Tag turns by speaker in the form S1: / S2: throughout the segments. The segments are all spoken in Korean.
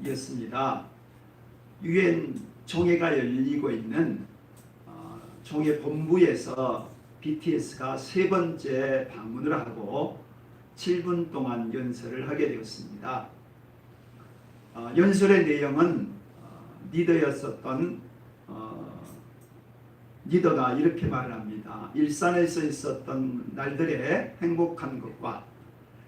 S1: 이었습니다. 유엔 총회가 열리고 있는 총회 본부에서 BTS가 세 번째 방문을 하고 7분 동안 연설을 하게 되었습니다. 연설의 내용은 리더였었던 리더가 이렇게 말을 합니다. 일산에서 있었던 날들의 행복한 것과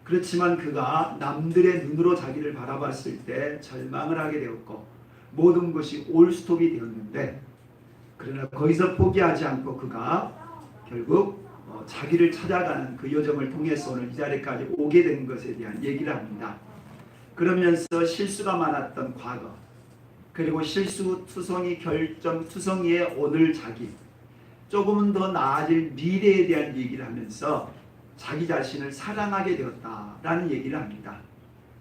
S1: 그렇지만 그가 남들의 눈으로 자기를 바라봤을 때 절망을 하게 되었고 모든 것이 올스톱이 되었는데 그러나 거기서 포기하지 않고 그가 결국 자기를 찾아가는 그 여정을 통해서 오늘 이 자리까지 오게 된 것에 대한 얘기를 합니다. 그러면서 실수가 많았던 과거 그리고 실수투성이 결점투성이의 오늘 자기 조금은 더 나아질 미래에 대한 얘기를 하면서 자기 자신을 사랑하게 되었다라는 얘기를 합니다.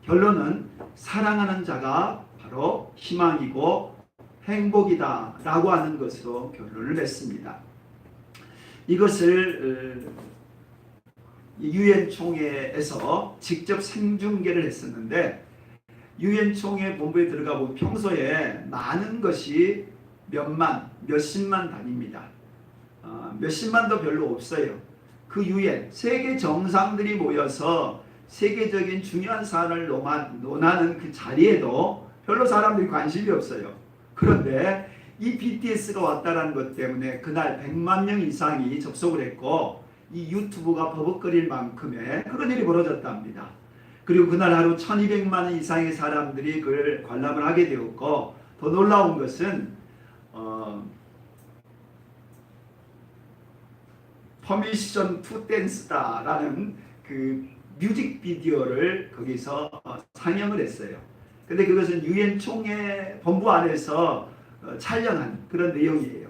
S1: 결론은 사랑하는 자가 바로 희망이고 행복이다 라고 하는 것으로 결론을 냈습니다. 이것을 유엔 총회에서 직접 생중계를 했었는데 유엔 총회 본부에 들어가 보면 평소에 많은 것이 몇십만 단위입니다. 몇십만도 별로 없어요. 그 유엔 세계 정상들이 모여서 세계적인 중요한 사안을 논하는 그 자리에도 별로 사람들이 관심이 없어요. 그런데 이 BTS가 왔다는 것 때문에 그날 100만 명 이상이 접속을 했고 이 유튜브가 버벅거릴 만큼의 그런 일이 벌어졌답니다. 그리고 그날 하루 1200만 이상의 사람들이 그걸 관람을 하게 되었고 더 놀라운 것은 퍼미션 투 댄스다라는 그 뮤직비디오를 거기서 상영을 했어요. 근데 그것은 유엔 총회 본부 안에서 촬영한 그런 내용이에요.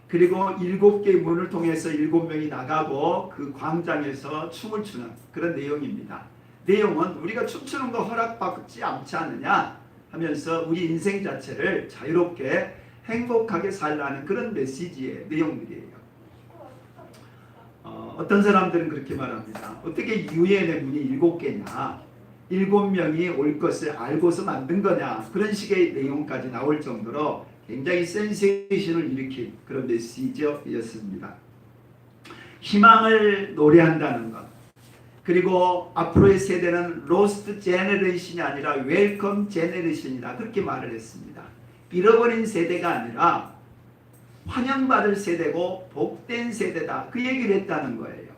S1: 그리고 7개의 문을 통해서 7명이 나가고 그 광장에서 춤을 추는 그런 내용입니다. 내용은 우리가 춤추는 거 허락받지 않지 않느냐 하면서 우리 인생 자체를 자유롭게 행복하게 살라는 그런 메시지의 내용들이에요. 어떤 사람들은 그렇게 말합니다. 어떻게 유엔의 문이 7개냐 7명이 올 것을 알고서 만든 거냐 그런 식의 내용까지 나올 정도로 굉장히 센세이션을 일으킨 그런 메시지였습니다. 희망을 노래한다는 것 그리고 앞으로의 세대는 로스트 제너레이션이 아니라 웰컴 제너레이션이다 그렇게 말을 했습니다. 잃어버린 세대가 아니라 환영받을 세대고 복된 세대다 그 얘기를 했다는 거예요.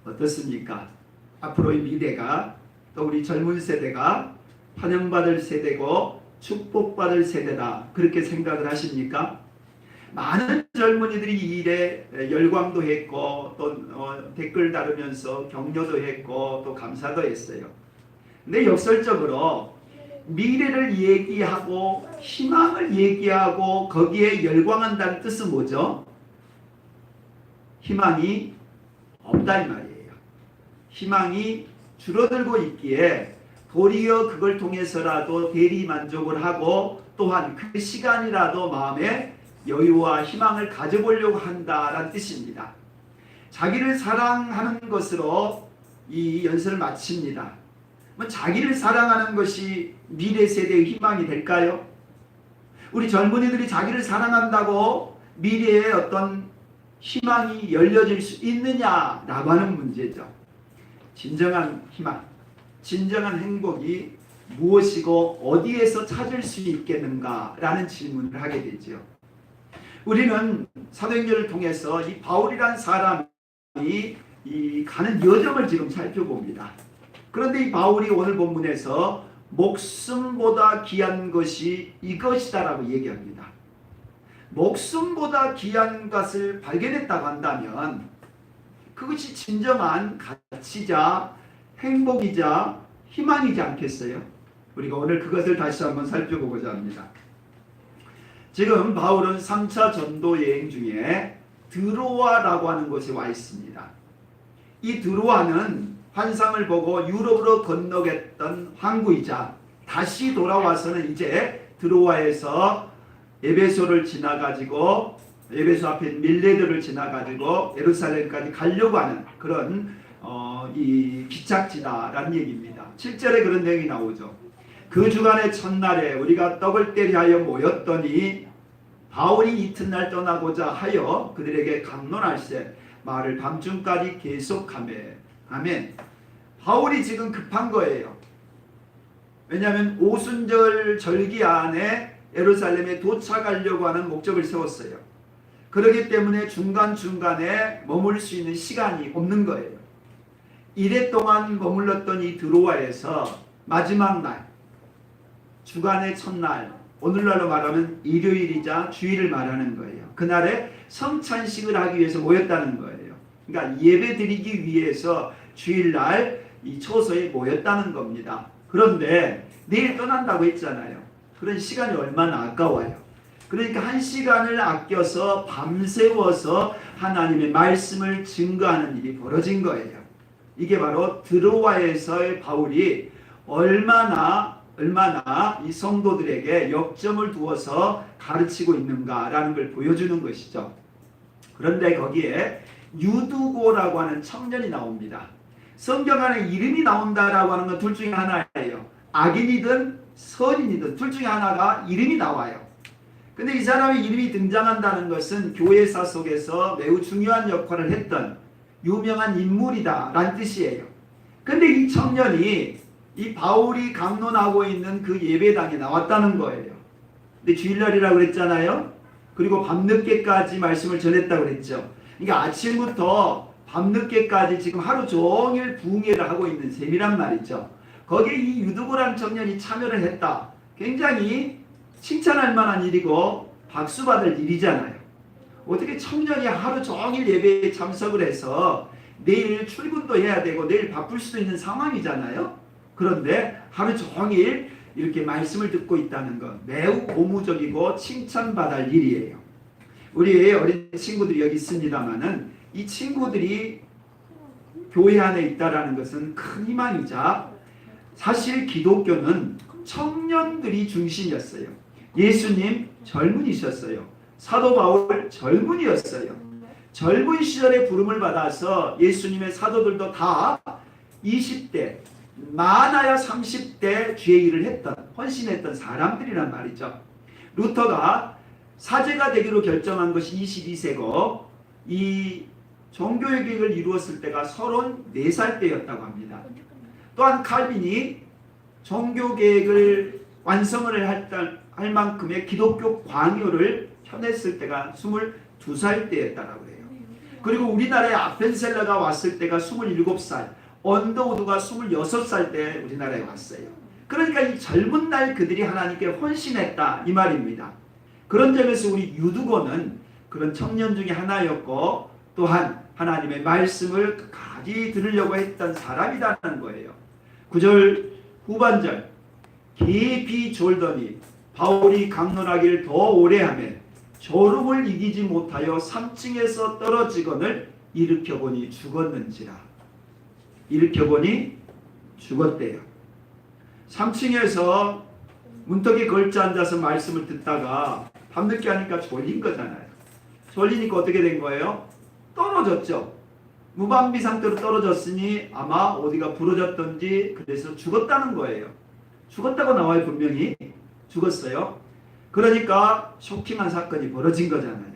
S1: 어떻습니까? 앞으로의 미래가 또 우리 젊은 세대가 환영받을 세대고 축복받을 세대다 그렇게 생각을 하십니까? 많은 젊은이들이 이 일에 열광도 했고 또 댓글 다루면서 격려도 했고 또 감사도 했어요. 근데 역설적으로 미래를 얘기하고 희망을 얘기하고 거기에 열광한다는 뜻은 뭐죠? 희망이 없다 이 말이에요. 희망이 줄어들고 있기에 도리어 그걸 통해서라도 대리만족을 하고 또한 그 시간이라도 마음에 여유와 희망을 가져보려고 한다라는 뜻입니다. 자기를 사랑하는 것으로 이 연설을 마칩니다. 자기를 사랑하는 것이 미래 세대의 희망이 될까요? 우리 젊은이들이 자기를 사랑한다고 미래에 어떤 희망이 열려질 수 있느냐라고 하는 문제죠. 진정한 희망, 진정한 행복이 무엇이고 어디에서 찾을 수 있겠는가라는 질문을 하게 되죠. 우리는 사도행전을 통해서 이 바울이란 사람이 이 가는 여정을 지금 살펴봅니다. 그런데 이 바울이 오늘 본문에서 목숨보다 귀한 것이 이것이다라고 얘기합니다. 목숨보다 귀한 것을 발견했다고 한다면 그것이 진정한 가치자 행복이자 희망이지 않겠어요? 우리가 오늘 그것을 다시 한번 살펴보고자 합니다. 지금 바울은 3차 전도 여행 중에 드로아라고 하는 곳에 와 있습니다. 이 드로아는 환상을 보고 유럽으로 건너겠던 항구이자 다시 돌아와서는 이제 드로아에서 에베소를 지나가지고 에베소 앞에 밀레도를 지나가지고 예루살렘까지 가려고 하는 그런 이 기착지다라는 얘기입니다. 7절에 그런 내용이 나오죠. 그 주간의 첫날에 우리가 떡을 떼리하여 모였더니 바울이 이튿날 떠나고자 하여 그들에게 강론할세 말을 밤중까지 계속하며. 아멘. 바울이 지금 급한 거예요. 왜냐하면 오순절 절기 안에 예루살렘에 도착하려고 하는 목적을 세웠어요. 그렇기 때문에 중간중간에 머물 수 있는 시간이 없는 거예요. 이래 동안 머물렀던 이 드로아에서 마지막 날, 주간의 첫날, 오늘날로 말하면 일요일이자 주일을 말하는 거예요. 그날에 성찬식을 하기 위해서 모였다는 거예요. 그러니까 예배 드리기 위해서 주일날 이 초소에 모였다는 겁니다. 그런데 내일 떠난다고 했잖아요. 그런 시간이 얼마나 아까워요. 그러니까 한 시간을 아껴서 밤새워서 하나님의 말씀을 증거하는 일이 벌어진 거예요. 이게 바로 드로아에서의 바울이 얼마나 이 성도들에게 역점을 두어서 가르치고 있는가라는 걸 보여주는 것이죠. 그런데 거기에 유두고라고 하는 청년이 나옵니다. 성경 안에 이름이 나온다라고 하는 건 둘 중에 하나예요. 악인이든 선인이든 둘 중에 하나가 이름이 나와요. 근데 이 사람의 이름이 등장한다는 것은 교회사 속에서 매우 중요한 역할을 했던 유명한 인물이다 라는 뜻이에요. 근데 이 청년이 이 바울이 강론하고 있는 그 예배당에 나왔다는 거예요. 근데 주일날이라고 그랬잖아요. 그리고 밤늦게까지 말씀을 전했다고 그랬죠. 그러니까 아침부터 밤늦게까지 지금 하루 종일 부흥회를 하고 있는 셈이란 말이죠. 거기에 이 유두고라는 청년이 참여를 했다. 굉장히 칭찬할 만한 일이고 박수 받을 일이잖아요. 어떻게 청년이 하루 종일 예배에 참석을 해서 내일 출근도 해야 되고 내일 바쁠 수도 있는 상황이잖아요. 그런데 하루 종일 이렇게 말씀을 듣고 있다는 건 매우 고무적이고 칭찬받을 일이에요. 우리 어린 친구들이 여기 있습니다만은 이 친구들이 교회 안에 있다라는 것은 큰 희망이자 사실 기독교는 청년들이 중심이었어요. 예수님 젊은이셨어요. 사도 바울 젊은이였어요. 젊은 시절에 부름을 받아서 예수님의 사도들도 다 20대 많아야 30대 주의 일을 했던 헌신했던 사람들이란 말이죠. 루터가 사제가 되기로 결정한 것이 22세고 이 종교개혁을 이루었을 때가 34살 때였다고 합니다. 또한 칼빈이 종교개혁을 완성을 할 만큼의 기독교 광요를 펴냈을 때가 22살 때였다고 해요. 그리고 우리나라에 아펜셀러가 왔을 때가 27살, 언더우드가 26살 때 우리나라에 왔어요. 그러니까 이 젊은 날 그들이 하나님께 헌신했다 이 말입니다. 그런 점에서 우리 유두고는 그런 청년 중에 하나였고 또한 하나님의 말씀을 끝까지 들으려고 했던 사람이라는 거예요. 9절 후반절 깊이 졸더니 바울이 강론하기를 더 오래 하매 졸음을 이기지 못하여 3층에서 떨어지거늘 일으켜보니 죽었는지라. 일으켜보니 죽었대요. 3층에서 문턱에 걸쳐 앉아서 말씀을 듣다가 밤늦게 하니까 졸린 거잖아요. 졸리니까 어떻게 된 거예요? 떨어졌죠. 무방비 상태로 떨어졌으니 아마 어디가 부러졌던지 그래서 죽었다는 거예요. 죽었다고 나와요. 분명히 죽었어요. 그러니까 쇼킹한 사건이 벌어진 거잖아요.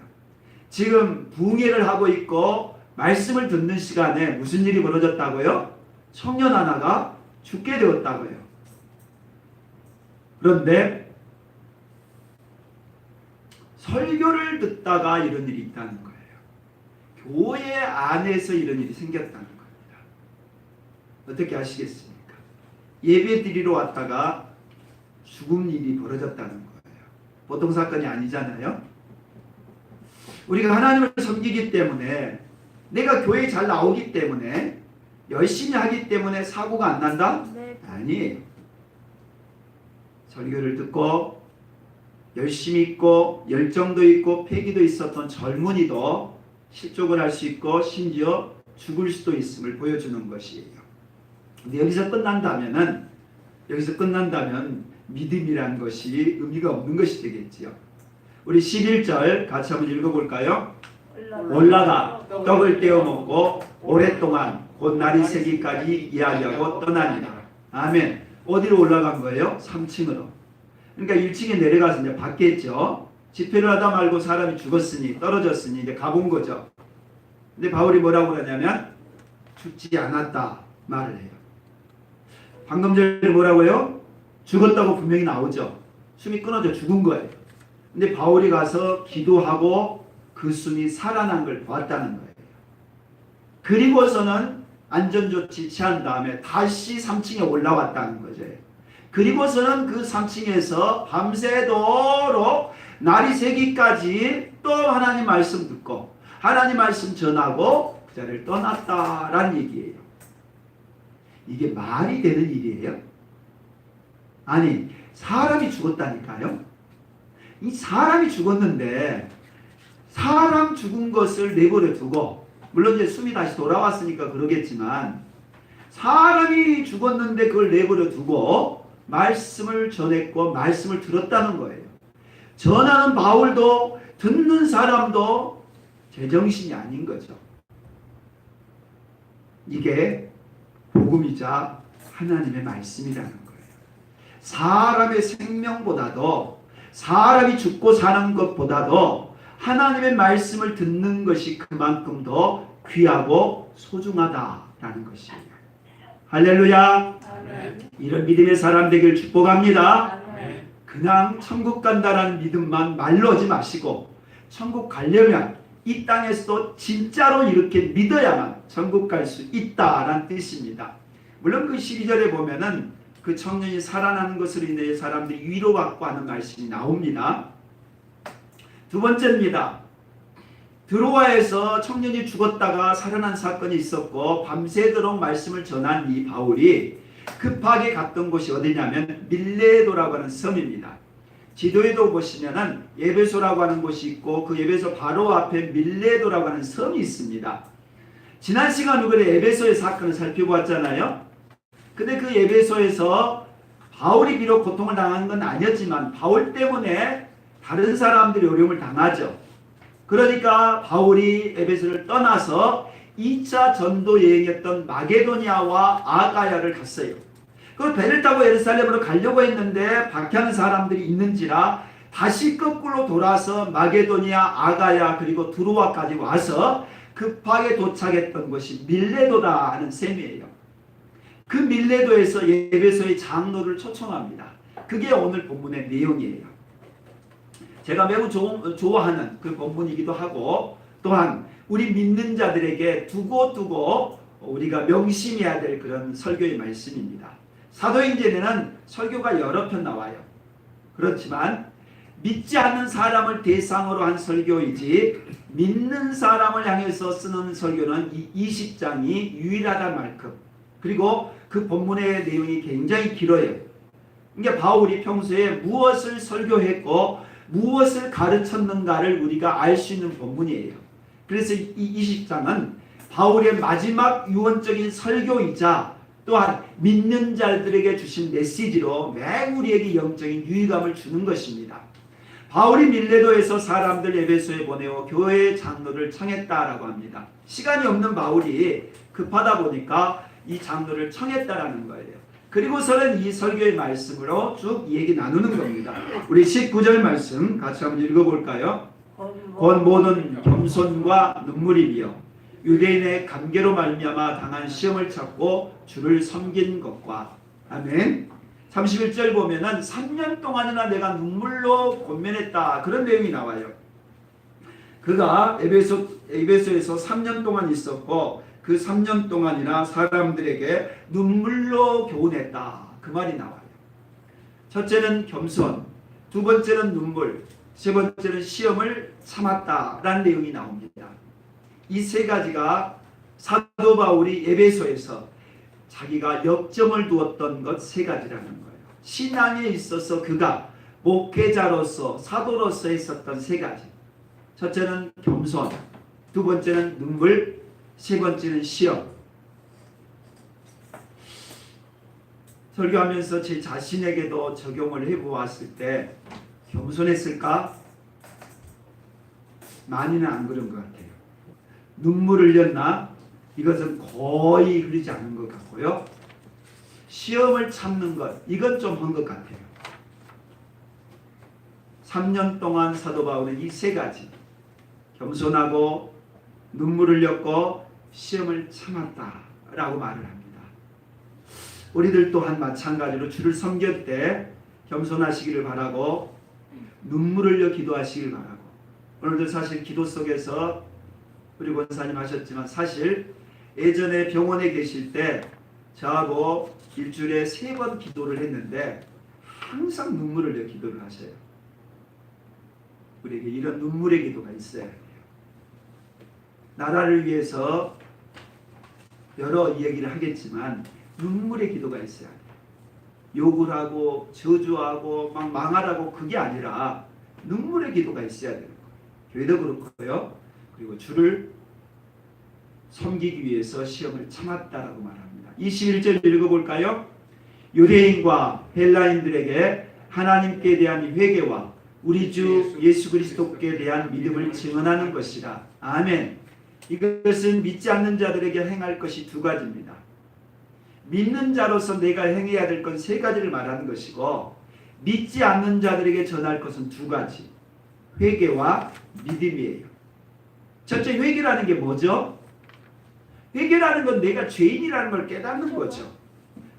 S1: 지금 부흥회를 하고 있고 말씀을 듣는 시간에 무슨 일이 벌어졌다고요? 청년 하나가 죽게 되었다고요. 그런데 설교를 듣다가 이런 일이 있다는 거예요. 교회 안에서 이런 일이 생겼다는 겁니다. 어떻게 아시겠습니까? 예배 드리러 왔다가 죽음 일이 벌어졌다는 거예요. 보통 사건이 아니잖아요. 우리가 하나님을 섬기기 때문에 내가 교회에 잘 나오기 때문에 열심히 하기 때문에 사고가 안 난다?
S2: 네.
S1: 아니에요. 설교를 듣고 열심히 있고 열정도 있고 패기도 있었던 젊은이도 실족을 할 수 있고 심지어 죽을 수도 있음을 보여주는 것이에요. 근데 여기서 끝난다면 믿음이란 것이 의미가 없는 것이 되겠지요. 우리 11절 같이 한번 읽어볼까요? 올라가 떡을 떼어 먹고 오랫동안 곧 날이 새기까지 이야기하고 떠나니라. 아멘. 어디로 올라간 거예요? 3층으로. 그러니까 1층에 내려가서 이제 받겠죠. 집회를 하다 말고 사람이 죽었으니 떨어졌으니 이제 가본 거죠. 근데 바울이 뭐라고 그러냐면 죽지 않았다 말을 해요. 방금 전에 뭐라고요? 죽었다고 분명히 나오죠. 숨이 끊어져 죽은 거예요. 근데 바울이 가서 기도하고 그 숨이 살아난 걸 보았다는 거예요. 그리고서는 안전조치 취한 다음에 다시 3층에 올라왔다는 거죠. 그리고서는 그 3층에서 밤새도록 날이 새기까지 또 하나님 말씀 듣고 하나님 말씀 전하고 그 자리를 떠났다라는 얘기예요. 이게 말이 되는 일이에요? 아니, 사람이 죽었다니까요. 이 사람이 죽었는데 사람 죽은 것을 내버려 두고, 물론 이제 숨이 다시 돌아왔으니까 그러겠지만, 사람이 죽었는데 그걸 내버려 두고 말씀을 전했고 말씀을 들었다는 거예요. 전하는 바울도 듣는 사람도 제정신이 아닌 거죠. 이게 복음이자 하나님의 말씀이라는 거예요. 사람의 생명보다도, 사람이 죽고 사는 것보다도 하나님의 말씀을 듣는 것이 그만큼 더 귀하고 소중하다라는 것이에요. 할렐루야.
S2: 아멘.
S1: 이런 믿음의 사람 되길 축복합니다.
S2: 아멘.
S1: 그냥 천국 간다라는 믿음만 말로 하지 마시고, 천국 가려면 이 땅에서도 진짜로 이렇게 믿어야만 천국 갈 수 있다라는 뜻입니다. 물론 그 12절에 보면은 그 청년이 살아나는 것으로 인해 사람들이 위로받고 하는 말씀이 나옵니다. 두 번째입니다. 드로아에서 청년이 죽었다가 살아난 사건이 있었고 밤새도록 말씀을 전한 이 바울이 급하게 갔던 곳이 어디냐면 밀레도라고 하는 섬입니다. 지도에도 보시면은 에베소라고 하는 곳이 있고 그 에베소 바로 앞에 밀레도라고 하는 섬이 있습니다. 지난 시간 우리 에베소의 사건을 살펴보았잖아요. 근데 그 에베소에서 바울이 비록 고통을 당한 건 아니었지만 바울 때문에 다른 사람들이 어려움을 당하죠. 그러니까 바울이 에베소를 떠나서 2차 전도 여행했던 마게도니아와 아가야를 갔어요. 그 배를 타고 예루살렘으로 가려고 했는데 박해하는 사람들이 있는지라 다시 거꾸로 돌아서 마게도니아, 아가야 그리고 드로아까지 와서 급하게 도착했던 곳이 밀레도다 하는 셈이에요. 그 밀레도에서 에베소의 장로를 초청합니다. 그게 오늘 본문의 내용이에요. 제가 매우 좋아하는 그 본문이기도 하고, 또한 우리 믿는 자들에게 두고두고 우리가 명심해야 될 그런 설교의 말씀입니다. 사도행전에는 설교가 여러 편 나와요. 그렇지만 믿지 않는 사람을 대상으로 한 설교이지 믿는 사람을 향해서 쓰는 설교는 이 20장이 유일하단 말큼, 그리고 그 본문의 내용이 굉장히 길어요. 그러니까 바울이 평소에 무엇을 설교했고 무엇을 가르쳤는가를 우리가 알 수 있는 본문이에요. 그래서 이 20장은 바울의 마지막 유언적인 설교이자 또한 믿는 자들에게 주신 메시지로 매우 우리에게 영적인 유의감을 주는 것입니다. 바울이 밀레도에서 사람들 에베소에 보내어 교회의 장로를 청했다라고 합니다. 시간이 없는 바울이 급하다 보니까 이 장로를 청했다라는 거예요. 그리고서는 이 설교의 말씀으로 쭉 얘기 나누는 겁니다. 우리 19절 말씀 같이 한번 읽어볼까요? 곧 모든 겸손과 눈물이며 유대인의 관계로 말미암아 당한 시험을 찾고 주를 섬긴 것과, 아멘. 31절 보면은 3년 동안이나 내가 눈물로 권면했다 그런 내용이 나와요. 그가 에베소에서 3년 동안 있었고 그 3년 동안이나 사람들에게 눈물로 교훈했다 그 말이 나와요. 첫째는 겸손, 두 번째는 눈물, 세 번째는 시험을 참았다라는 내용이 나옵니다. 이 세 가지가 사도 바울이 에베소에서 자기가 역점을 두었던 것 세 가지라는 거예요. 신앙에 있어서 그가 목회자로서 사도로서 있었던 세 가지. 첫째는 겸손, 두 번째는 눈물, 세 번째는 시험. 설교하면서 제 자신에게도 적용을 해보았을 때 겸손했을까? 많이는 안 그런 것 같아요. 눈물을 흘렸나? 이것은 거의 흘리지 않은 것 같고요. 시험을 참는 것, 이건 좀 한 것 같아요. 3년 동안 사도 바울은 이 세 가지, 겸손하고 눈물을 흘렸고 시험을 참았다라고 말을 합니다. 우리들 또한 마찬가지로 주를 섬길 때 겸손하시기를 바라고 눈물을 흘려 기도하시길 바라고, 오늘도 사실 기도 속에서 우리 권사님 하셨지만 사실 예전에 병원에 계실 때 저하고 일주일에 3번 기도를 했는데 항상 눈물을 흘려 기도를 하셔요. 우리에게 이런 눈물의 기도가 있어야 해요. 나라를 위해서 여러 이야기를 하겠지만 눈물의 기도가 있어야 돼요. 욕을 하고 저주하고 막 망하라고 그게 아니라 눈물의 기도가 있어야 되는 거예요. 교회도 그렇고요. 그리고 주를 섬기기 위해서 시험을 참았다라고 말합니다. 21절 읽어볼까요? 유대인과 헬라인들에게 하나님께 대한 회개와 우리 주 예수 그리스도께 대한 믿음을 증언하는 것이라. 아멘. 이것은 믿지 않는 자들에게 행할 것이 2가지입니다. 믿는 자로서 내가 행해야 될 건 3가지를 말하는 것이고, 믿지 않는 자들에게 전할 것은 2가지. 회개와 믿음이에요. 첫째, 회개라는 게 뭐죠? 회개라는 건 내가 죄인이라는 걸 깨닫는 거죠.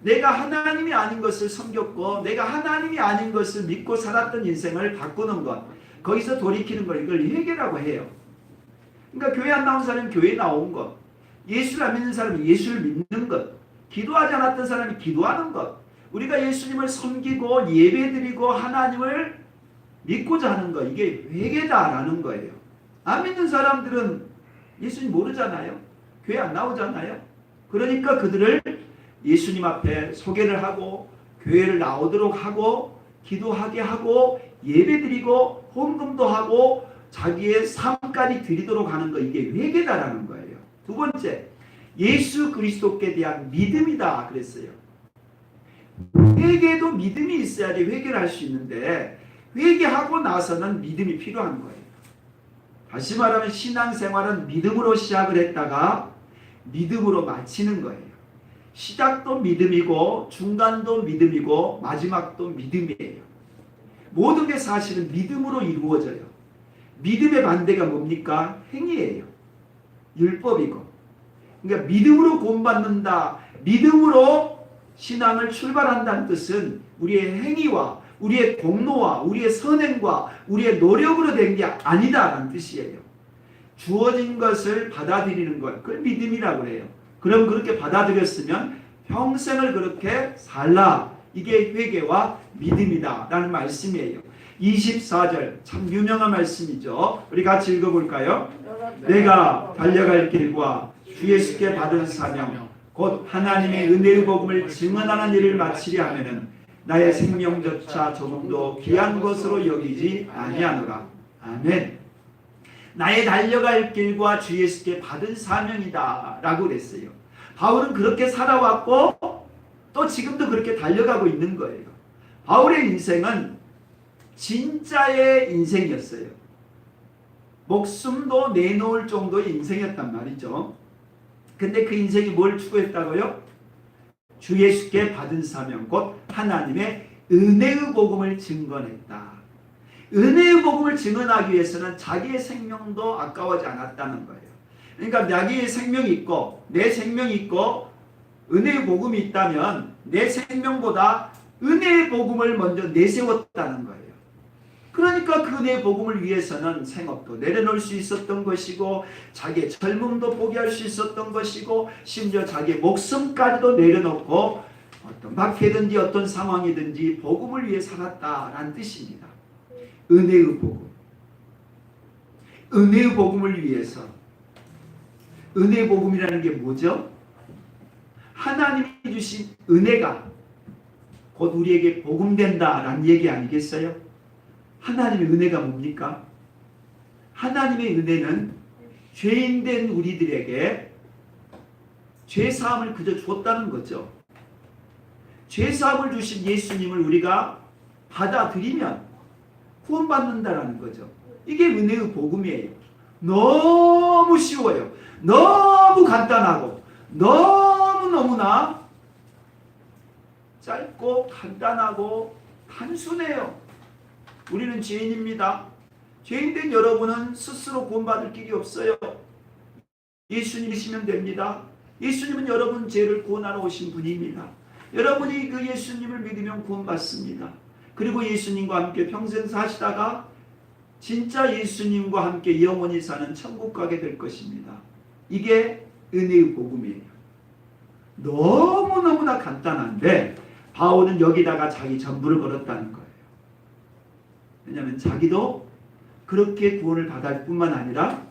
S1: 내가 하나님이 아닌 것을 섬겼고 내가 하나님이 아닌 것을 믿고 살았던 인생을 바꾸는 것, 거기서 돌이키는 걸, 이걸 회개라고 해요. 그러니까 교회 안 나온 사람이 교회 나온 것, 예수를 안 믿는 사람이 예수를 믿는 것, 기도하지 않았던 사람이 기도하는 것, 우리가 예수님을 섬기고 예배드리고 하나님을 믿고자 하는 것, 이게 회개다라는 거예요. 안 믿는 사람들은 예수님 모르잖아요. 교회 안 나오잖아요. 그러니까 그들을 예수님 앞에 소개를 하고 교회를 나오도록 하고 기도하게 하고 예배드리고 헌금도 하고 자기의 삶까지 드리도록 하는 거, 이게 회개다라는 거예요. 2번째, 예수 그리스도께 대한 믿음이다 그랬어요. 회개도 믿음이 있어야지 회개를 할 수 있는데 회개하고 나서는 믿음이 필요한 거예요. 다시 말하면 신앙생활은 믿음으로 시작을 했다가 믿음으로 마치는 거예요. 시작도 믿음이고 중간도 믿음이고 마지막도 믿음이에요. 모든 게 사실은 믿음으로 이루어져요. 믿음의 반대가 뭡니까? 행위예요. 율법이고. 그러니까 믿음으로 구원받는다, 믿음으로 신앙을 출발한다는 뜻은 우리의 행위와 우리의 공로와 우리의 선행과 우리의 노력으로 된 게 아니다라는 뜻이에요. 주어진 것을 받아들이는 것, 그걸 믿음이라고 해요. 그럼 그렇게 받아들였으면 평생을 그렇게 살라, 이게 회개와 믿음이다 라는 말씀이에요. 24절 참 유명한 말씀이죠. 우리 같이 읽어볼까요? 내가 달려갈 길과 주 예수께 받은 사명 곧 하나님의 은혜의 복음을 증언하는 일을 마치려 하면은 나의 생명조차 조금도 귀한 것으로 여기지 아니하노라. 아멘. 나의 달려갈 길과 주 예수께 받은 사명이다 라고 그랬어요. 바울은 그렇게 살아왔고 또 지금도 그렇게 달려가고 있는 거예요. 바울의 인생은 진짜의 인생이었어요. 목숨도 내놓을 정도의 인생이었단 말이죠. 근데 그 인생이 뭘 추구했다고요? 주 예수께 받은 사명 곧 하나님의 은혜의 복음을 증거했다. 은혜의 복음을 증언하기 위해서는 자기의 생명도 아까워하지 않았다는 거예요. 그러니까 자기의 생명이 있고 내 생명이 있고 은혜의 복음이 있다면 내 생명보다 은혜의 복음을 먼저 내세웠다는 거예요. 그러니까 그 은혜의 복음을 위해서는 생업도 내려놓을 수 있었던 것이고 자기의 젊음도 포기할 수 있었던 것이고 심지어 자기의 목숨까지도 내려놓고 어떤 박해든지 어떤 상황이든지 복음을 위해 살았다라는 뜻입니다. 은혜의 복음, 은혜의 복음을 위해서. 은혜의 복음이라는 게 뭐죠? 하나님이 주신 은혜가 곧 우리에게 복음된다라는 얘기 아니겠어요? 하나님의 은혜가 뭡니까? 하나님의 은혜는 죄인된 우리들에게 죄사함을 그저 주었다는 거죠. 죄사함을 주신 예수님을 우리가 받아들이면 구원받는다라는 거죠. 이게 은혜의 복음이에요. 너무 쉬워요. 너무 간단하고 너무너무나 짧고 간단하고 단순해요. 우리는 죄인입니다. 죄인된 여러분은 스스로 구원받을 길이 없어요. 예수님이시면 됩니다. 예수님은 여러분 죄를 구원하러 오신 분입니다. 여러분이 그 예수님을 믿으면 구원받습니다. 그리고 예수님과 함께 평생 사시다가 진짜 예수님과 함께 영원히 사는 천국 가게 될 것입니다. 이게 은혜의 복음이에요. 너무너무나 간단한데 바울은 여기다가 자기 전부를 걸었다는 거예요. 왜냐하면 자기도 그렇게 구원을 받을 뿐만 아니라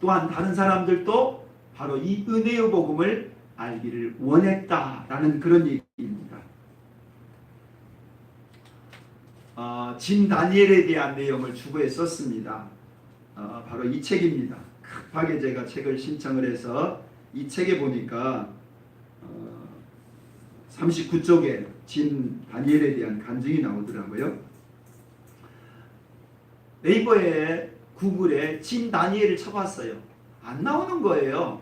S1: 또한 다른 사람들도 바로 이 은혜의 복음을 알기를 원했다라는 그런 얘기입니다. 진 다니엘에 대한 내용을 주보에 썼습니다. 바로 이 책입니다. 급하게 제가 책을 신청을 해서 이 책에 보니까 39쪽에 진 다니엘에 대한 간증이 나오더라고요. 네이버에 구글에 진 다니엘을 쳐봤어요. 안 나오는 거예요.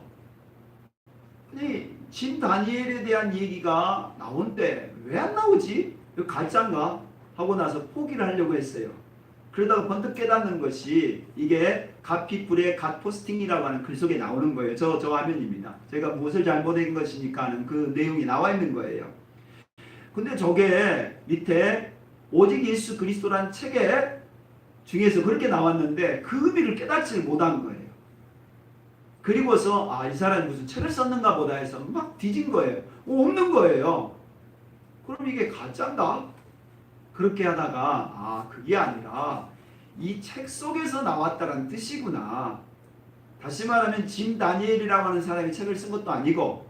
S1: 아니 진 다니엘에 대한 얘기가 나온데 왜 안 나오지? 이거 가짜인가? 하고 나서 포기를 하려고 했어요. 그러다가 번뜩 깨닫는 것이 이게 갓피플의 갓포스팅이라고 하는 글 속에 나오는 거예요. 저 화면입니다. 제가 무엇을 잘못한 것이니까 하는 그 내용이 나와 있는 거예요. 근데 저게 밑에 오직 예수 그리스도라는 책에 중에서 그렇게 나왔는데 그 의미를 깨닫지를 못한 거예요. 그리고서 이 사람이 무슨 책을 썼는가 보다 해서 막 뒤진 거예요. 없는 거예요. 그럼 이게 가짜인가? 그렇게 하다가 그게 아니라 이 책 속에서 나왔다는 뜻이구나. 다시 말하면 진 다니엘이라고 하는 사람이 책을 쓴 것도 아니고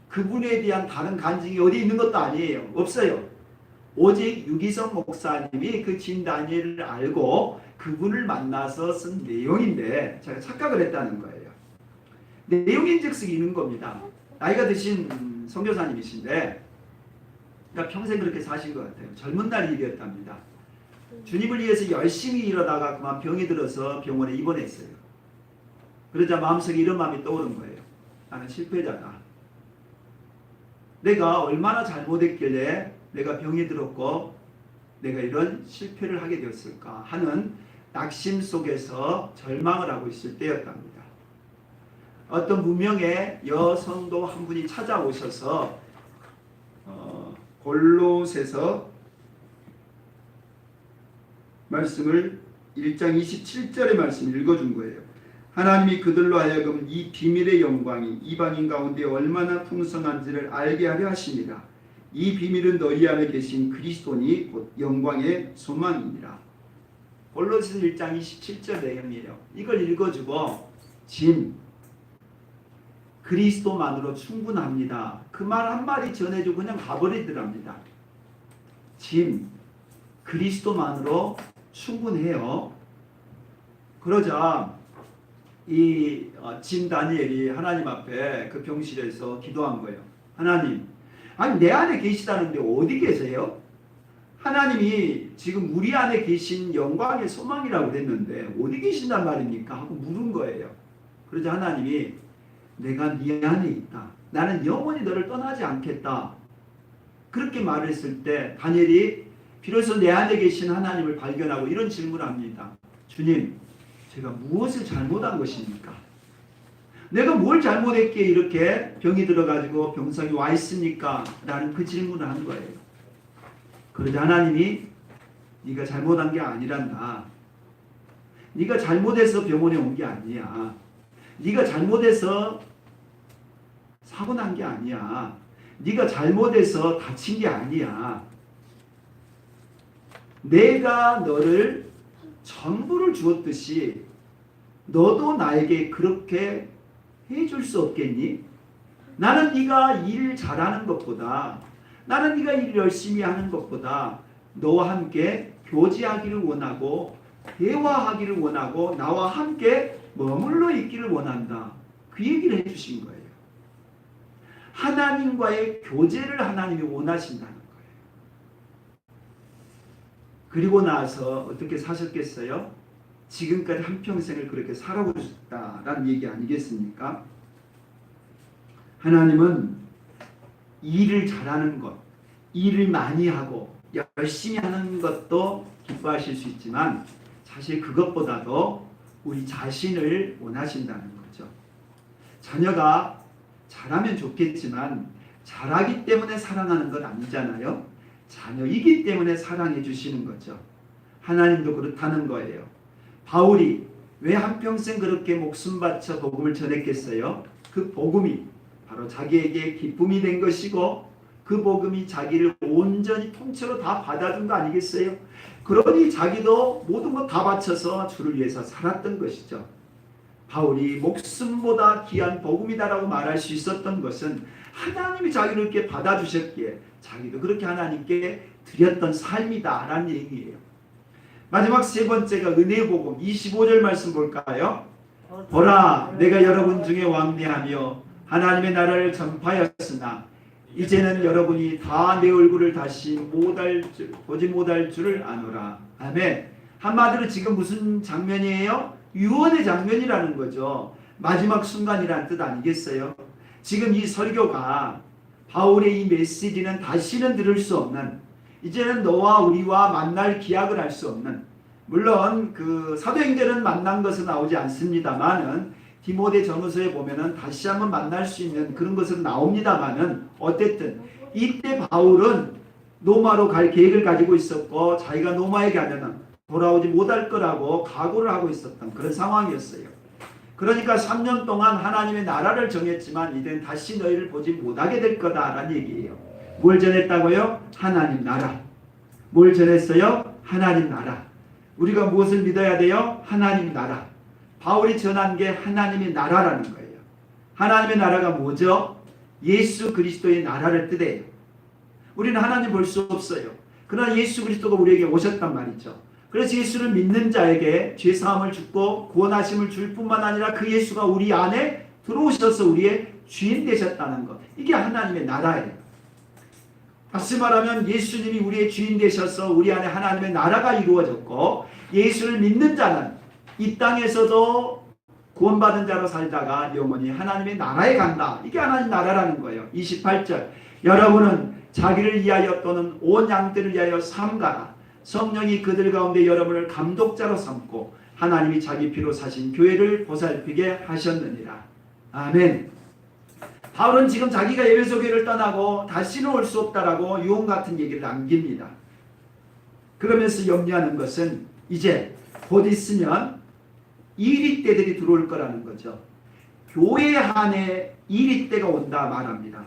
S1: 그분에 대한 다른 간증이 어디 있는 것도 아니에요. 없어요. 오직 유기성 목사님이 그 진 다니엘을 알고 그분을 만나서 쓴 내용인데 제가 착각을 했다는 거예요. 내용인즉슨 있는 겁니다. 나이가 드신 선교사님이신데 그러니까 평생 그렇게 사신 것 같아요. 젊은 날 일이었답니다. 주님을 위해서 열심히 일하다가 그만 병이 들어서 병원에 입원했어요. 그러자 마음속에 이런 마음이 떠오른 거예요. 나는 실패자다. 내가 얼마나 잘못했길래 내가 병이 들었고 내가 이런 실패를 하게 되었을까 하는 낙심 속에서 절망을 하고 있을 때였답니다. 어떤 무명의 여성도 한 분이 찾아오셔서 골로새서 말씀을 1장 27절의 말씀을 읽어준 거예요. 하나님이 그들로 하여금 이 비밀의 영광이 이방인 가운데 얼마나 풍성한지를 알게 하려 하십니다. 이 비밀은 너희 안에 계신 그리스도니 곧 영광의 소망이니라. 골로새서 1장 27절 내용이에요. 이걸 읽어주고 진 그리스도만으로 충분합니다. 그 말 한마디 전해주고 그냥 가버리더랍니다. 진 그리스도만으로 충분해요. 그러자 이 진 다니엘이 하나님 앞에 그 병실에서 기도한 거예요. 하나님, 아니 내 안에 계시다는데 어디 계세요? 하나님이 지금 우리 안에 계신 영광의 소망이라고 그랬는데 어디 계신단 말입니까? 하고 물은 거예요. 그러자 하나님이 내가 네 안에 있다. 나는 영원히 너를 떠나지 않겠다. 그렇게 말했을 때 다니엘이 비로소 내 안에 계신 하나님을 발견하고 이런 질문을 합니다. 주님, 제가 무엇을 잘못한 것입니까? 내가 뭘 잘못했기에 이렇게 병이 들어가지고 병상에 와 있습니까? 라는 그 질문을 한 거예요. 그러자 하나님이 네가 잘못한 게 아니란다. 네가 잘못해서 병원에 온 게 아니야. 네가 잘못해서 사고 난 게 아니야. 네가 잘못해서 다친 게 아니야. 내가 너를 전부를 주었듯이 너도 나에게 그렇게 해줄 수 없겠니? 나는 네가 일 잘하는 것보다 나는 네가 일 열심히 하는 것보다 너와 함께 교제하기를 원하고 대화하기를 원하고 나와 함께 머물러 있기를 원한다. 그 얘기를 해주신 거예요. 하나님과의 교제를 하나님이 원하신다는 거예요. 그리고 나서 어떻게 사셨겠어요? 지금까지 한평생을 그렇게 살아오셨다라는 얘기 일을 많이 하고 열심히 하는 것도 기뻐하실 수 있지만 사실 그것보다도 우리 자신을 원하신다는 거죠. 자녀가 잘하면 좋겠지만 잘하기 때문에 사랑하는 건 아니잖아요. 자녀이기 때문에 사랑해 주시는 거죠. 하나님도 그렇다는 거예요. 바울이 왜 한평생 그렇게 목숨 바쳐 복음을 전했겠어요? 그 복음이 바로 자기에게 기쁨이 된 것이고 그 복음이 자기를 온전히 통째로 다 받아준 거 아니겠어요? 그러니 자기도 모든 것 다 바쳐서 주를 위해서 살았던 것이죠. 바울이 목숨보다 귀한 복음이다라고 말할 수 있었던 것은 하나님이 자기를 이렇게 받아주셨기에 자기도 그렇게 하나님께 드렸던 삶이다라는 얘기예요. 마지막 세 번째가 은혜의 복음 25절 말씀 볼까요? 보라 내가 여러분 중에 왕래하며 하나님의 나라를 전파하였으나 이제는 여러분이 다 내 얼굴을 다시 보지 못할 줄을 아노라. 아멘. 한마디로 지금 무슨 장면이에요? 유언의 장면이라는 거죠. 마지막 순간이라는 뜻 아니겠어요? 지금 이 설교가 바울의 이 메시지는 다시는 들을 수 없는, 이제는 너와 우리와 만날 기약을 할 수 없는, 물론 그 사도행전은 만난 것은 나오지 않습니다만은 디모데 전후서에 보면은 다시 한번 만날 수 있는 그런 것은 나옵니다만은 어쨌든 이때 바울은 로마로 갈 계획을 가지고 있었고 자기가 로마에 가면은 돌아오지 못할 거라고 각오를 하고 있었던 그런 상황이었어요. 그러니까 3년 동안 하나님의 나라를 정했지만 이제는 다시 너희를 보지 못하게 될 거다라는 얘기예요. 뭘 전했다고요? 하나님 나라. 뭘 전했어요? 하나님 나라. 우리가 무엇을 믿어야 돼요? 하나님 나라. 바울이 전한 게 하나님의 나라라는 거예요. 하나님의 나라가 뭐죠? 예수 그리스도의 나라를 뜻해요. 우리는 하나님 볼 수 없어요. 그러나 예수 그리스도가 우리에게 오셨단 말이죠. 그래서 예수를 믿는 자에게 죄사함을 주고 구원하심을 줄 뿐만 아니라 그 예수가 우리 안에 들어오셔서 우리의 주인 되셨다는 것. 이게 하나님의 나라예요. 다시 말하면 예수님이 우리의 주인 되셔서 우리 안에 하나님의 나라가 이루어졌고 예수를 믿는 자는 이 땅에서도 구원받은 자로 살다가 영원히 하나님의 나라에 간다. 이게 하나님 나라라는 거예요. 28절 여러분은 자기를 위하여 또는 온 양들을 위하여 삼가라. 성령이 그들 가운데 여러분을 감독자로 삼고 하나님이 자기 피로 사신 교회를 보살피게 하셨느니라. 아멘. 바울은 지금 자기가 에베소 교회를 떠나고 다시는 올 수 없다라고 유언 같은 얘기를 남깁니다. 그러면서 염려하는 것은 이제 곧 있으면 이리 때들이 들어올 거라는 거죠. 교회 안에 이리 때가 온다 말합니다.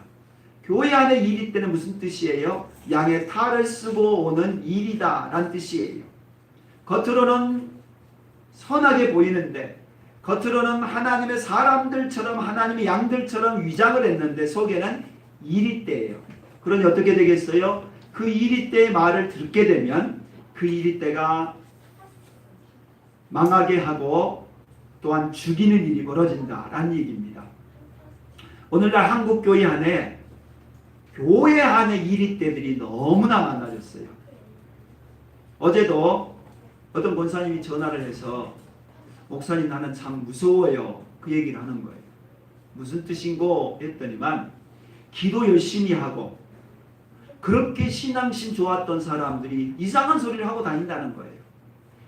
S1: 교회 안에 이리 때는 무슨 뜻이에요? 양의 탈을 쓰고 오는 일이다 라는 뜻이에요. 겉으로는 선하게 보이는데 겉으로는 하나님의 사람들처럼 하나님의 양들처럼 위장을 했는데 속에는 이리 때예요. 그러니 어떻게 되겠어요? 그 이리 때의 말을 듣게 되면 그 이리 때가 망하게 하고 또한 죽이는 일이 벌어진다라는 얘기입니다. 오늘날 한국 교회 안에 이리 때들이 너무나 많아졌어요. 어제도 어떤 권사님이 전화를 해서 목사님 나는 참 무서워요. 그 얘기를 하는 거예요. 무슨 뜻인고 했더니만 기도 열심히 하고 그렇게 신앙심 좋았던 사람들이 이상한 소리를 하고 다닌다는 거예요.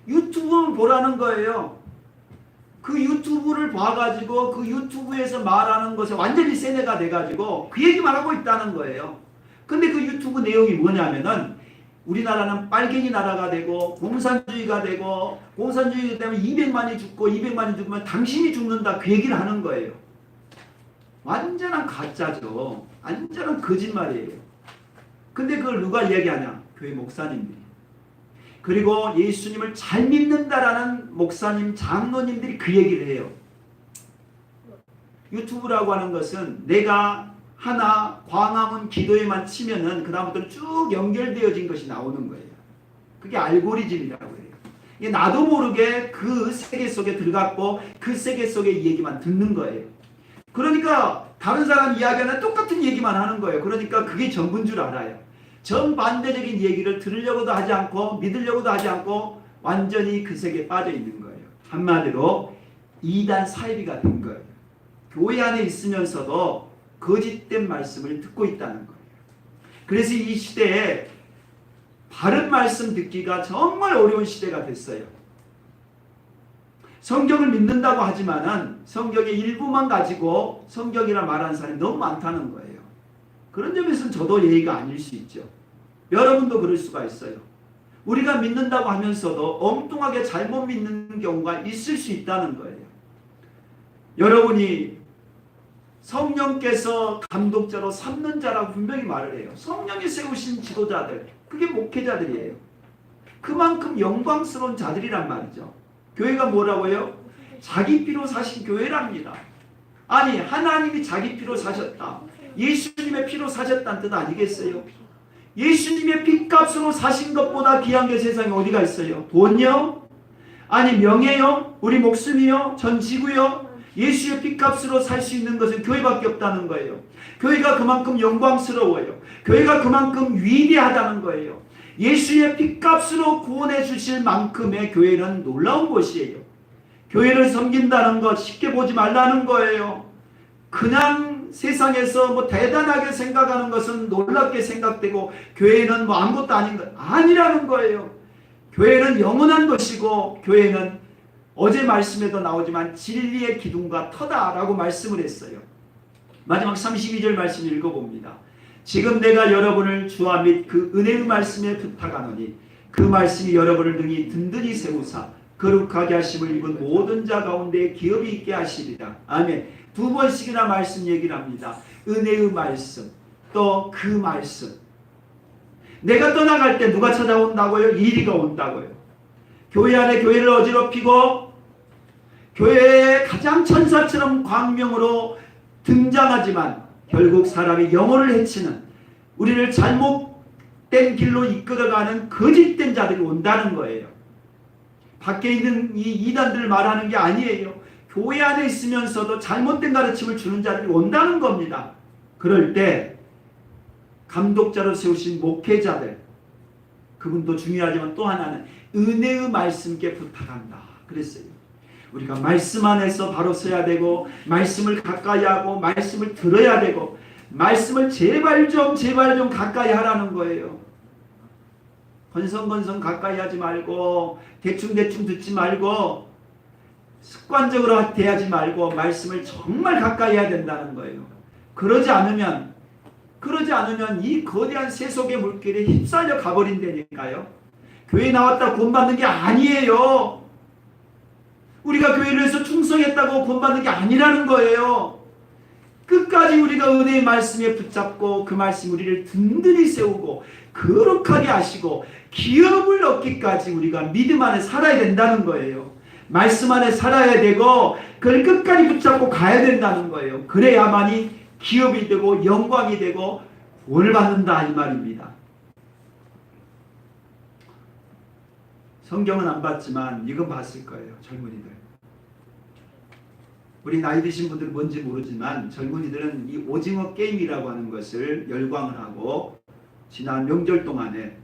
S1: 유튜브를 보라는 거예요. 그 유튜브를 봐가지고 그 유튜브에서 말하는 것에 완전히 세뇌가 돼가지고 그 얘기만 하고 있다는 거예요. 근데 그 유튜브 내용이 뭐냐면은 우리나라는 빨갱이 나라가 되고 공산주의가 되고 공산주의가 되면 200만이 죽고 200만이 죽으면 당신이 죽는다 그 얘기를 하는 거예요. 완전한 가짜죠. 완전한 거짓말이에요. 근데 그걸 누가 이야기하냐? 교회 목사님들이. 그리고 예수님을 잘 믿는다라는 목사님, 장로님들이 그 얘기를 해요. 유튜브라고 하는 것은 내가 하나 광화문 기도에만 치면은 그 다음부터는 쭉 연결되어진 것이 나오는 거예요. 그게 알고리즘이라고 해요. 이게 나도 모르게 그 세계 속에 들어갔고 그 세계 속의 이 얘기만 듣는 거예요. 그러니까 다른 사람 이야기하는 똑같은 얘기만 하는 거예요. 그러니까 그게 전부인 줄 알아요. 정반대적인 얘기를 들으려고도 하지 않고 믿으려고도 하지 않고 완전히 그 세계에 빠져 있는 거예요. 한마디로 이단 사이비가 된 거예요. 교회 안에 있으면서도 거짓된 말씀을 듣고 있다는 거예요. 그래서 이 시대에 바른 말씀 듣기가 정말 어려운 시대가 됐어요. 성경을 믿는다고 하지만은 성경의 일부만 가지고 성경이라 말하는 사람이 너무 많다는 거예요. 그런 점에서는 저도 예의가 아닐 수 있죠. 여러분도 그럴 수가 있어요. 우리가 믿는다고 하면서도 엉뚱하게 잘못 믿는 경우가 있을 수 있다는 거예요. 여러분이 성령께서 감독자로 삼는 자라고 분명히 말을 해요. 성령이 세우신 지도자들, 그게 목회자들이에요. 그만큼 영광스러운 자들이란 말이죠. 교회가 뭐라고요? 자기 피로 사신 교회랍니다. 아니, 하나님이 자기 피로 사셨다. 예수님의 피로 사셨다는 뜻 아니겠어요? 예수님의 핏값으로 사신 것보다 귀한 게 세상에 어디가 있어요? 돈이요? 아니, 명예요? 우리 목숨이요? 전 지구요? 예수의 핏값으로 살 수 있는 것은 교회밖에 없다는 거예요. 교회가 그만큼 영광스러워요. 교회가 그만큼 위대하다는 거예요. 예수의 핏값으로 구원해 주실 만큼의 교회는 놀라운 곳이에요. 교회를 섬긴다는 것 쉽게 보지 말라는 거예요. 그냥 세상에서 뭐 대단하게 생각하는 것은 놀랍게 생각되고 교회는 뭐 아무것도 아닌 것 아니라는 거예요. 교회는 영원한 것이고 교회는 어제 말씀에도 나오지만 진리의 기둥과 터다라고 말씀을 했어요. 마지막 32절 말씀 읽어봅니다. 지금 내가 여러분을 주와 및 그 은혜의 말씀에 부탁하노니 그 말씀이 여러분을 능히 든든히 세우사 거룩하게 하심을 입은 모든 자 가운데 기업이 있게 하시리라. 아멘. 두 번씩이나 말씀 얘기를 합니다. 은혜의 말씀, 또 그 말씀. 내가 떠나갈 때 누가 찾아온다고요? 이리가 온다고요. 교회 안에 교회를 어지럽히고 교회에 가장 천사처럼 광명으로 등장하지만 결국 사람의 영혼을 해치는, 우리를 잘못된 길로 이끌어가는 거짓된 자들이 온다는 거예요. 밖에 있는 이 이단들을 말하는 게 아니에요. 교회 안에 있으면서도 잘못된 가르침을 주는 자들이 온다는 겁니다. 그럴 때 감독자로 세우신 목회자들, 그분도 중요하지만 또 하나는 은혜의 말씀께 부탁한다 그랬어요. 우리가 말씀 안에서 바로 서야 되고 말씀을 가까이 하고 말씀을 들어야 되고 말씀을 제발 좀 가까이 하라는 거예요. 건성건성 가까이 하지 말고 대충 듣지 말고 습관적으로 대하지 말고 말씀을 정말 가까이 해야 된다는 거예요. 그러지 않으면 이 거대한 세속의 물길에 휩쓸려 가버린다니까요. 교회 나왔다 구원받는 게 아니에요. 우리가 교회를 위해서 충성했다고 구원받는 게 아니라는 거예요. 끝까지 우리가 은혜의 말씀에 붙잡고 그 말씀 우리를 든든히 세우고 거룩하게 하시고 기업을 얻기까지 우리가 믿음 안에 살아야 된다는 거예요. 말씀 안에 살아야 되고 그걸 끝까지 붙잡고 가야 된다는 거예요. 그래야만이 기업이 되고 영광이 되고 구원을 받는다 이 말입니다. 성경은 안 봤지만 이건 봤을 거예요. 젊은이들. 우리 나이 드신 분들은 뭔지 모르지만 젊은이들은 이 오징어 게임이라고 하는 것을 열광을 하고 지난 명절 동안에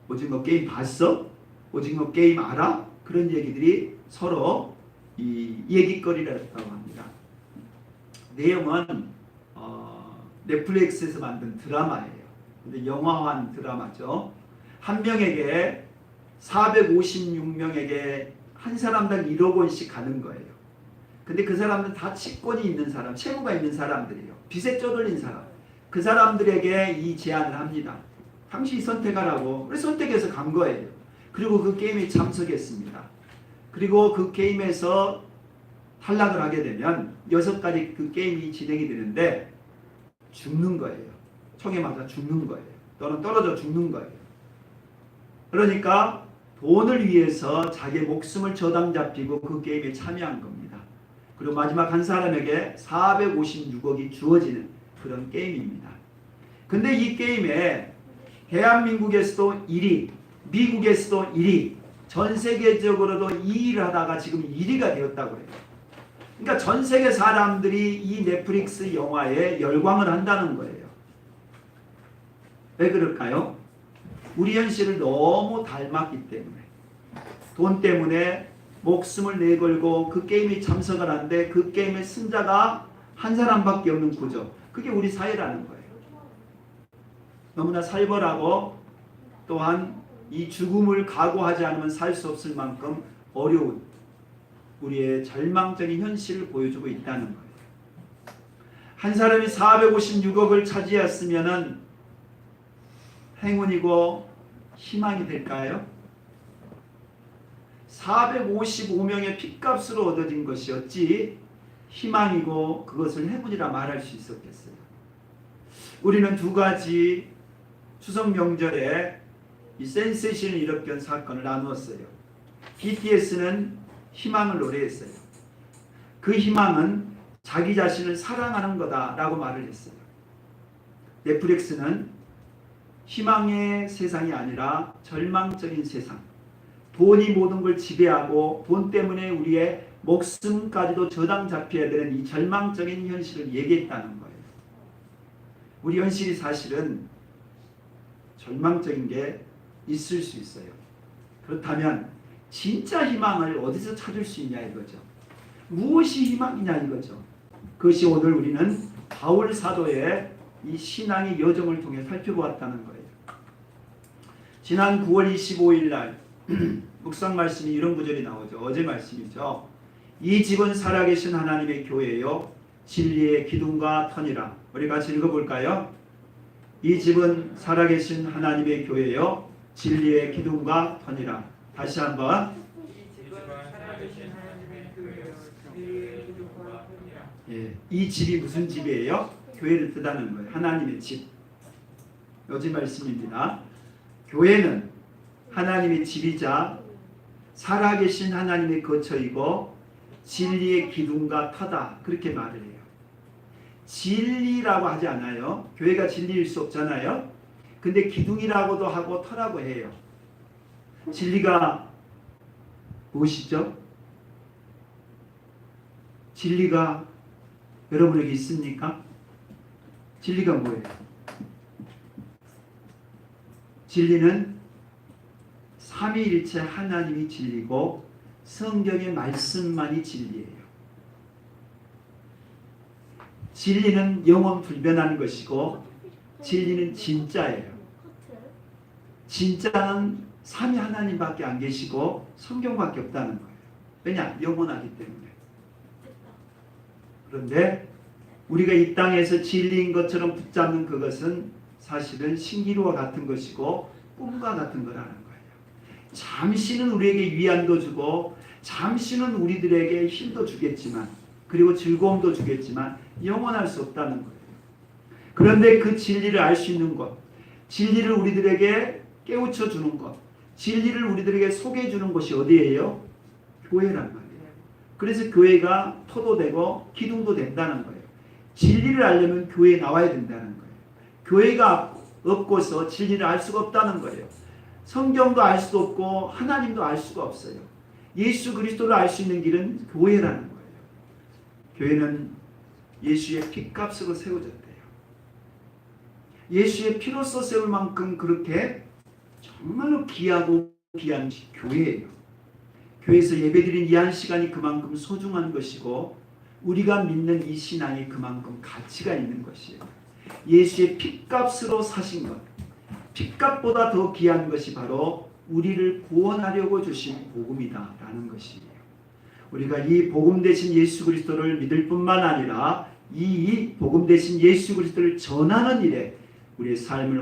S1: 오징어 게임 봤어? 오징어 게임 알아? 그런 얘기들이 서로 이 얘기거리라고 합니다. 내용은 넷플릭스에서 만든 드라마예요. 근데 영화화한 드라마죠. 한 명에게 456명에게 한 사람당 1억 원씩 가는 거예요. 근데 그 사람들은 다 치권이 있는 사람, 채무가 있는 사람들이에요. 빚에 쪼들린 사람. 그 사람들에게 이 제안을 합니다. 당신이 선택하라고. 그래서 선택해서 간 거예요. 그리고 그 게임에 참석했습니다. 그리고 그 게임에서 탈락을 하게 되면 6가지 그 게임이 진행이 되는데 죽는 거예요. 총에 맞아 죽는 거예요. 또는 떨어져 죽는 거예요. 그러니까 돈을 위해서 자기의 목숨을 저당 잡히고 그 게임에 참여한 겁니다. 그리고 마지막 한 사람에게 456억이 주어지는 그런 게임입니다. 근데 이 게임에 대한민국에서도 1위, 미국에서도 1위, 전 세계적으로도 2위를 하다가 지금 1위가 되었다고 해요. 그러니까 전 세계 사람들이 이 넷플릭스 영화에 열광을 한다는 거예요. 왜 그럴까요? 우리 현실을 너무 닮았기 때문에. 돈 때문에 목숨을 내걸고 그 게임에 참석을 하는데 그 게임의 승자가 한 사람밖에 없는 구조. 그게 우리 사회라는 거예요. 너무나 살벌하고 또한 이 죽음을 각오하지 않으면 살 수 없을 만큼 어려운 우리의 절망적인 현실을 보여주고 있다는 거예요. 한 사람이 456억을 차지했으면 행운이고 희망이 될까요? 455명의 핏값으로 얻어진 것이 어찌 희망이고 그것을 행운이라 말할 수 있었겠어요? 우리는 두 가지 추석 명절에 이 센세이션을 일으킨 사건을 나누었어요. BTS는 희망을 노래했어요. 그 희망은 자기 자신을 사랑하는 거다라고 말을 했어요. 넷플릭스는 희망의 세상이 아니라 절망적인 세상, 돈이 모든 걸 지배하고 돈 때문에 우리의 목숨까지도 저당 잡혀야 되는 이 절망적인 현실을 얘기했다는 거예요. 우리 현실이 사실은 절망적인 게 있을 수 있어요. 그렇다면 진짜 희망을 어디서 찾을 수 있냐 이거죠. 무엇이 희망이냐 이거죠. 그것이 오늘 우리는 바울 사도의 이 신앙의 여정을 통해 살펴보았다는 거예요. 지난 9월 25일 날 묵상 말씀이 이런 구절이 나오죠. 어제 말씀이죠. 이 집은 살아계신 하나님의 교회요 진리의 기둥과 터니라. 우리 같이 읽어볼까요? 이 집은 살아계신 하나님의 교회요 진리의 기둥과 터니라. 다시 한번. 예, 이 집이 무슨 집이에요? 교회를 뜻하는 거예요. 하나님의 집. 어제 말씀입니다. 교회는 하나님의 집이자 살아계신 하나님의 거처이고 진리의 기둥과 터다. 그렇게 말을 해요. 진리라고 하지 않아요. 교회가 진리일 수 없잖아요. 근데 기둥이라고도 하고 터라고 해요. 진리가 무엇이죠? 진리가 여러분에게 있습니까? 진리가 뭐예요? 진리는 삼위일체 하나님이 진리고 성경의 말씀만이 진리예요. 진리는 영원 불변한 것이고 진리는 진짜예요. 진짜는 삼위 하나님밖에 안 계시고 성경밖에 없다는 거예요. 왜냐? 영원하기 때문에. 그런데 우리가 이 땅에서 진리인 것처럼 붙잡는 그것은 사실은 신기루와 같은 것이고 꿈과 같은 거라는 거예요. 잠시는 우리에게 위안도 주고 잠시는 우리들에게 힘도 주겠지만 그리고 즐거움도 주겠지만 영원할 수 없다는 거예요. 그런데 그 진리를 알 수 있는 것, 진리를 우리들에게 깨우쳐 주는 것, 진리를 우리들에게 소개해 주는 것이 어디예요? 교회란 말이에요. 그래서 교회가 터도 되고 기둥도 된다는 거예요. 진리를 알려면 교회에 나와야 된다는 거예요. 교회가 없고서 진리를 알 수가 없다는 거예요. 성경도 알 수도 없고 하나님도 알 수가 없어요. 예수 그리스도를 알 수 있는 길은 교회라는 거예요. 교회는 예수의 피값으로 세워졌대요. 예수의 피로써 세울 만큼 그렇게 정말로 귀하고 귀한 교회예요. 교회에서 예배드린 이 한 시간이 그만큼 소중한 것이고 우리가 믿는 이 신앙이 그만큼 가치가 있는 것이에요. 예수의 피값으로 사신 것, 피값보다 더 귀한 것이 바로 우리를 구원하려고 주신 복음이다라는 것이에요. 우리가 이 복음 대신 예수 그리스도를 믿을 뿐만 아니라 이 복음 대신 예수 그리스도를 전하는 일에 우리의 삶을